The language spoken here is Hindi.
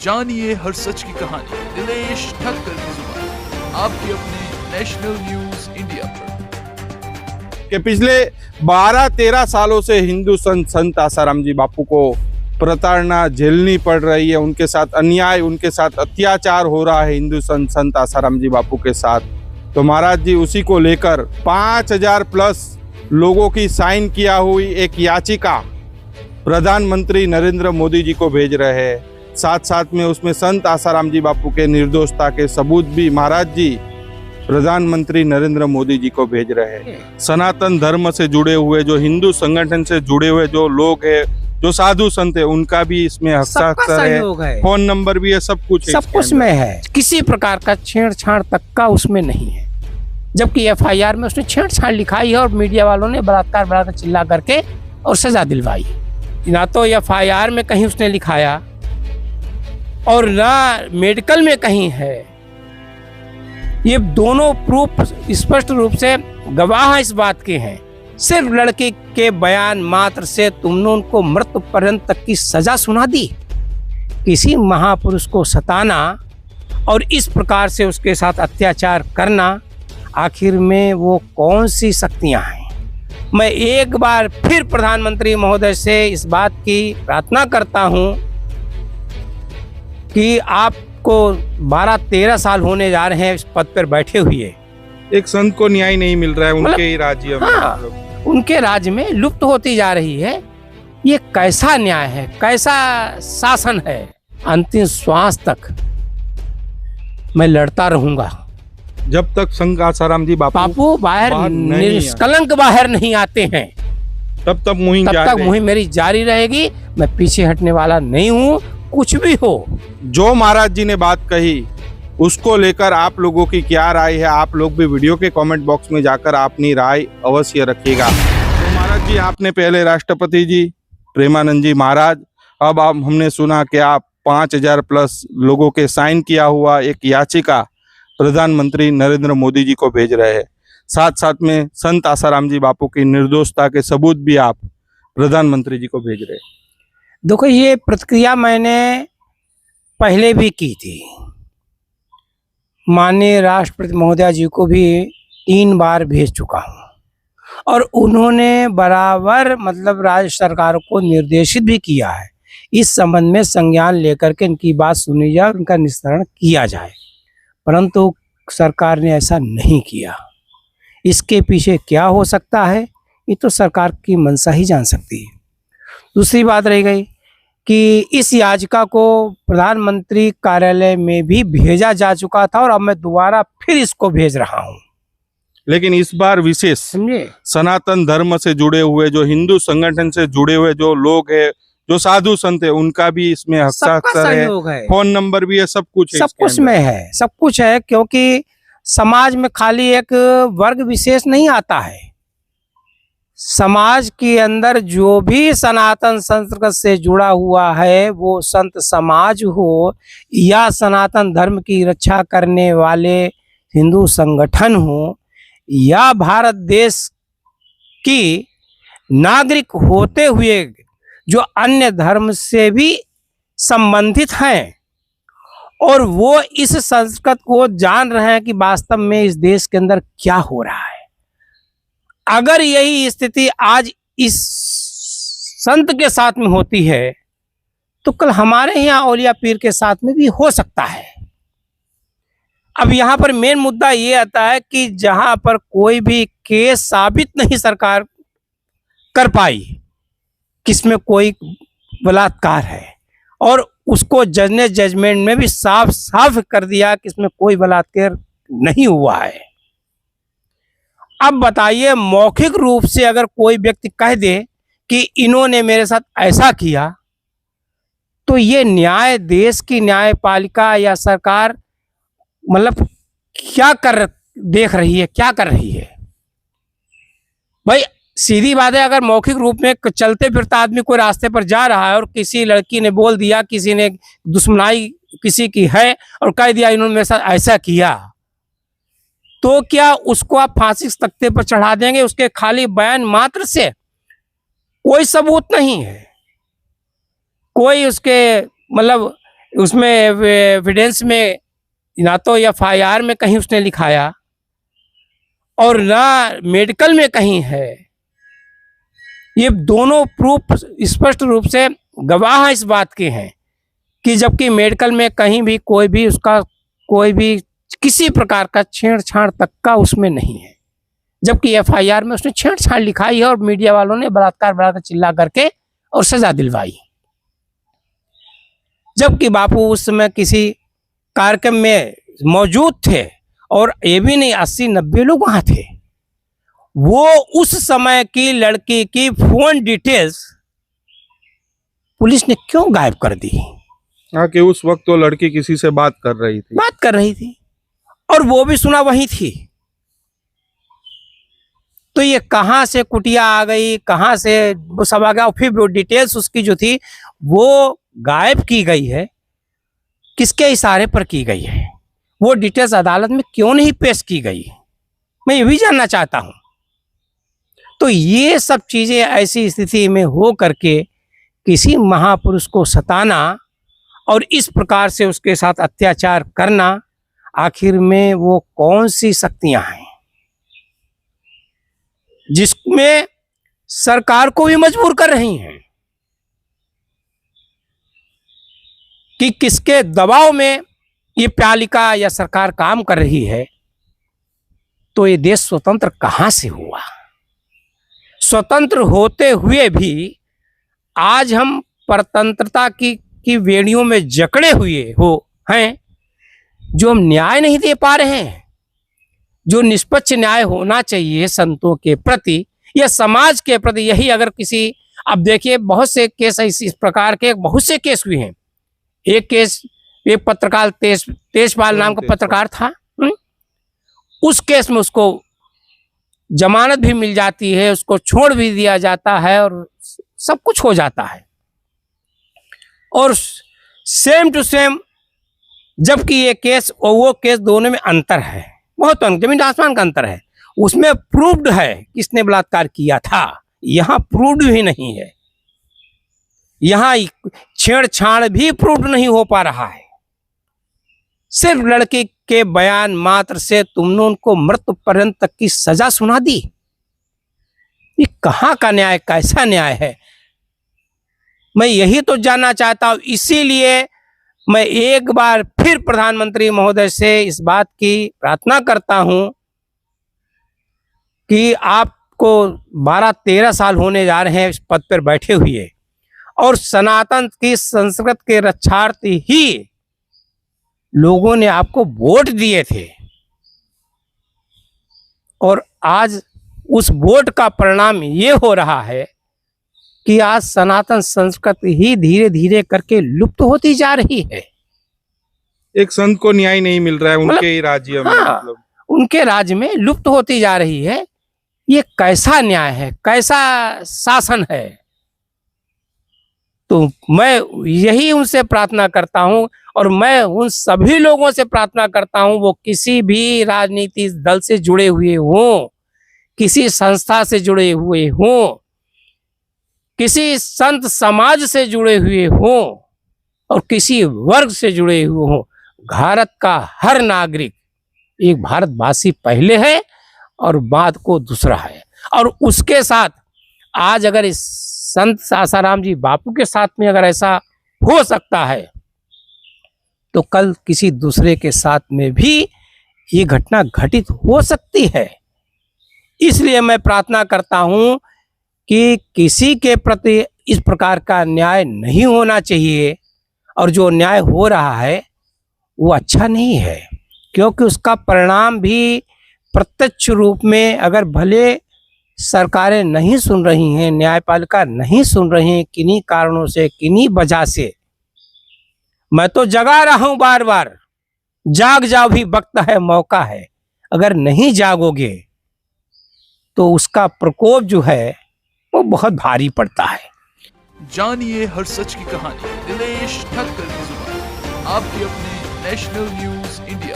जानिए हर सच की कहानी दिनेश ठक्कर की जुबान आपके अपने नेशनल न्यूज इंडिया पर। कि पिछले 12-13 सालों से हिंदू संत आसाराम जी बापू को प्रताड़ना झेलनी पड़ रही है, उनके साथ अन्याय, उनके साथ अत्याचार हो रहा है हिंदू संत आसाराम जी बापू के साथ। तो महाराज जी उसी को लेकर 5000 प्लस लोगों की साइन किया हुई एक याचिका प्रधानमंत्री नरेंद्र मोदी जी को भेज रहे हैं। साथ साथ में उसमें संत आसाराम जी बापू के निर्दोषता के सबूत भी महाराज जी प्रधानमंत्री नरेंद्र मोदी जी को भेज रहे हैं। सनातन धर्म से जुड़े हुए, जो हिंदू संगठन से जुड़े हुए जो लोग हैं, जो साधु संत है, उनका भी इसमें हस्ताक्षर है, फोन नंबर भी है, सब कुछ में है। किसी प्रकार का छेड़छाड़ तक का उसमें नहीं है, जबकि एफआईआर में उसने छेड़छाड़ लिखाई है और मीडिया वालों ने बलात्कार चिल्ला करके और सजा दिलवाई। ना तो एफआईआर में कहीं उसने लिखाया और ना मेडिकल में कहीं है। ये दोनों प्रूफ स्पष्ट रूप से गवाह इस बात के हैं। सिर्फ लड़के के बयान मात्र से तुमने उनको मृत्यु पर्यंत तक की सजा सुना दी। किसी महापुरुष को सताना और इस प्रकार से उसके साथ अत्याचार करना, आखिर में वो कौन सी शक्तियां हैं? मैं एक बार फिर प्रधानमंत्री महोदय से इस बात की प्रार्थना करता हूं कि आपको 12-13 साल होने जा रहे हैं इस पद पर बैठे हुए। एक संत को न्याय नहीं मिल रहा है उनके ही राज्य में। हाँ, उनके राज्य में लुप्त होती जा रही है। ये कैसा न्याय है, कैसा शासन है? अंतिम श्वास तक मैं लड़ता रहूंगा जब तक संत आसाराम जी बापू बाहर निष्कलंक बाहर नहीं आते हैं, तब तक मुहिम मेरी जारी रहेगी। मैं पीछे हटने वाला नहीं हूँ, कुछ भी हो। जो महाराज जी ने बात कही उसको लेकर आप लोगों की क्या राय है? आप लोग भी वीडियो के कमेंट बॉक्स में जाकर अपनी राय अवश्य रखिएगा। तो महाराज जी, आपने पहले राष्ट्रपति जी प्रेमानंद जी महाराज, अब हमने सुना कि आप 5000 प्लस लोगों के साइन किया हुआ एक याचिका प्रधानमंत्री नरेंद्र मोदी जी को भेज रहे हैं। साथ साथ में संत आसाराम जी बापू की निर्दोषता के सबूत भी आप प्रधानमंत्री जी को भेज रहे हैं। देखो, ये प्रतिक्रिया मैंने पहले भी की थी। माननीय राष्ट्रपति महोदय जी को भी 3 बार भेज चुका हूँ और उन्होंने बराबर राज्य सरकार को निर्देशित भी किया है इस संबंध में संज्ञान लेकर के इनकी बात सुनी जाए, उनका निस्तारण किया जाए, परंतु सरकार ने ऐसा नहीं किया। इसके पीछे क्या हो सकता है, ये तो सरकार की मंशा ही जान सकती है। दूसरी बात रह गई कि इस याचिका को प्रधानमंत्री कार्यालय में भी भेजा जा चुका था और अब मैं दोबारा फिर इसको भेज रहा हूं। लेकिन इस बार विशेष सनातन धर्म से जुड़े हुए, जो हिंदू संगठन से जुड़े हुए जो लोग हैं, जो साधु संत है, उनका भी इसमें हस्ताक्षर है, फोन नंबर भी है, सब कुछ में है, सब कुछ है। क्योंकि समाज में खाली एक वर्ग विशेष नहीं आता है। समाज के अंदर जो भी सनातन संस्कृति से जुड़ा हुआ है, वो संत समाज हो या सनातन धर्म की रक्षा करने वाले हिंदू संगठन हो या भारत देश की नागरिक होते हुए जो अन्य धर्म से भी संबंधित हैं और वो इस संस्कृति को जान रहे हैं कि वास्तव में इस देश के अंदर क्या हो रहा है। अगर यही स्थिति आज इस संत के साथ में होती है तो कल हमारे यहाँ औलिया पीर के साथ में भी हो सकता है। अब यहाँ पर मेन मुद्दा ये आता है कि जहाँ पर कोई भी केस साबित नहीं सरकार कर पाई किसमें कोई बलात्कार है, और उसको जज ने जजमेंट में भी साफ साफ कर दिया कि इसमें कोई बलात्कार नहीं हुआ है। अब बताइए, मौखिक रूप से अगर कोई व्यक्ति कह दे कि इन्होंने मेरे साथ ऐसा किया, तो ये न्याय, देश की न्यायपालिका या सरकार क्या देख रही है, क्या कर रही है? भाई सीधी बात है, अगर मौखिक रूप में चलते फिरता आदमी कोई रास्ते पर जा रहा है और किसी लड़की ने बोल दिया, किसी ने दुश्मनाई किसी की है और कह दिया इन्होंने मेरे साथ ऐसा किया, तो क्या उसको आप फांसी के तख्ते पर चढ़ा देंगे? उसके खाली बयान मात्र से कोई सबूत नहीं है, कोई उसके उसमें एविडेंस में ना तो FIR में कहीं उसने लिखाया और ना मेडिकल में कहीं है। ये दोनों प्रूफ स्पष्ट रूप से गवाह इस बात के हैं कि जबकि मेडिकल में कहीं भी कोई भी उसका कोई भी किसी प्रकार का छेड़छाड़ तक का उसमें नहीं है, जबकि FIR में उसने छेड़छाड़ लिखाई है और मीडिया वालों ने बलात्कार चिल्ला करके और सजा दिलवाई। जबकि बापू उस समय किसी कार्यक्रम में मौजूद थे और ये भी नहीं 80-90 लोग वहां थे। वो उस समय की लड़की की फोन डिटेल्स पुलिस ने क्यों गायब कर दी? हाँ, कि उस वक्त तो लड़की किसी से बात कर रही थी और वो भी सुना वही थी। तो ये कहां से कुटिया आ गई, कहां से वो सब आ गया? फिर वो डिटेल्स उसकी जो थी वो गायब की गई है, किसके इशारे पर की गई है? वो डिटेल्स अदालत में क्यों नहीं पेश की गई, मैं ये भी जानना चाहता हूं। तो ये सब चीजें ऐसी स्थिति में हो करके किसी महापुरुष को सताना और इस प्रकार से उसके साथ अत्याचार करना, आखिर में वो कौन सी शक्तियां हैं जिसमें सरकार को भी मजबूर कर रही हैं कि किसके दबाव में ये पालिका या सरकार काम कर रही है? तो ये देश स्वतंत्र कहां से हुआ? स्वतंत्र होते हुए भी आज हम परतंत्रता की बेड़ियों में जकड़े हुए हैं, जो हम न्याय नहीं दे पा रहे हैं। जो निष्पक्ष न्याय होना चाहिए संतों के प्रति या समाज के प्रति, यही अगर किसी, अब देखिए बहुत से केस इस प्रकार के बहुत से केस हुए हैं। एक केस, एक पत्रकार तेजपाल नाम का पत्रकार था, उस केस में उसको जमानत भी मिल जाती है, उसको छोड़ भी दिया जाता है और सब कुछ हो जाता है। और सेम टू सेम, जबकि ये केस और वो केस दोनों में अंतर है, बहुत जमीन आसमान का अंतर है। उसमें प्रूव्ड है किसने बलात्कार किया था, यहाँ प्रूव्ड भी नहीं है। यहाँ छेड़छाड़ भी प्रूव्ड नहीं हो पा रहा है। सिर्फ लड़की के बयान मात्र से तुमने उनको मृत्यु पर्यंत तक की सजा सुना दी। ये कहाँ का न्याय, कैसा न्याय है? मैं यही तो जानना चाहता हूं। इसीलिए मैं एक बार फिर प्रधानमंत्री महोदय से इस बात की प्रार्थना करता हूं कि आपको 12-13 साल होने जा रहे हैं इस पद पर बैठे हुए, और सनातन की संस्कृति के रक्षार्थी ही लोगों ने आपको वोट दिए थे, और आज उस वोट का परिणाम ये हो रहा है कि आज सनातन संस्कृति ही धीरे धीरे करके लुप्त होती जा रही है। एक संत को न्याय नहीं मिल रहा है उनके ही राज्य में, हाँ, उनके राज्य में लुप्त होती जा रही है। ये कैसा न्याय है, कैसा शासन है? तो मैं यही उनसे प्रार्थना करता हूं, और मैं उन सभी लोगों से प्रार्थना करता हूं, वो किसी भी राजनीतिक दल से जुड़े हुए हों, किसी संस्था से जुड़े हुए हों, किसी संत समाज से जुड़े हुए हों, और किसी वर्ग से जुड़े हुए हों, भारत का हर नागरिक एक भारतवासी पहले है और बाद को दूसरा है। और उसके साथ आज अगर इस संत आसाराम जी बापू के साथ में अगर ऐसा हो सकता है, तो कल किसी दूसरे के साथ में भी ये घटना घटित हो सकती है। इसलिए मैं प्रार्थना करता हूं कि किसी के प्रति इस प्रकार का न्याय नहीं होना चाहिए, और जो न्याय हो रहा है वो अच्छा नहीं है, क्योंकि उसका परिणाम भी प्रत्यक्ष रूप में, अगर भले सरकारें नहीं सुन रही हैं, न्यायपालिका नहीं सुन रही हैं, किन्हीं कारणों से, किन्हीं वजह से, मैं तो जगा रहा हूं बार बार, जाग जाओ भी वक्त है, मौका है। अगर नहीं जागोगे तो उसका प्रकोप जो है वो बहुत भारी पड़ता है। जानिए हर सच की कहानी दिनेश ठक्कर की जुबान, आपके अपने नेशनल न्यूज इंडिया।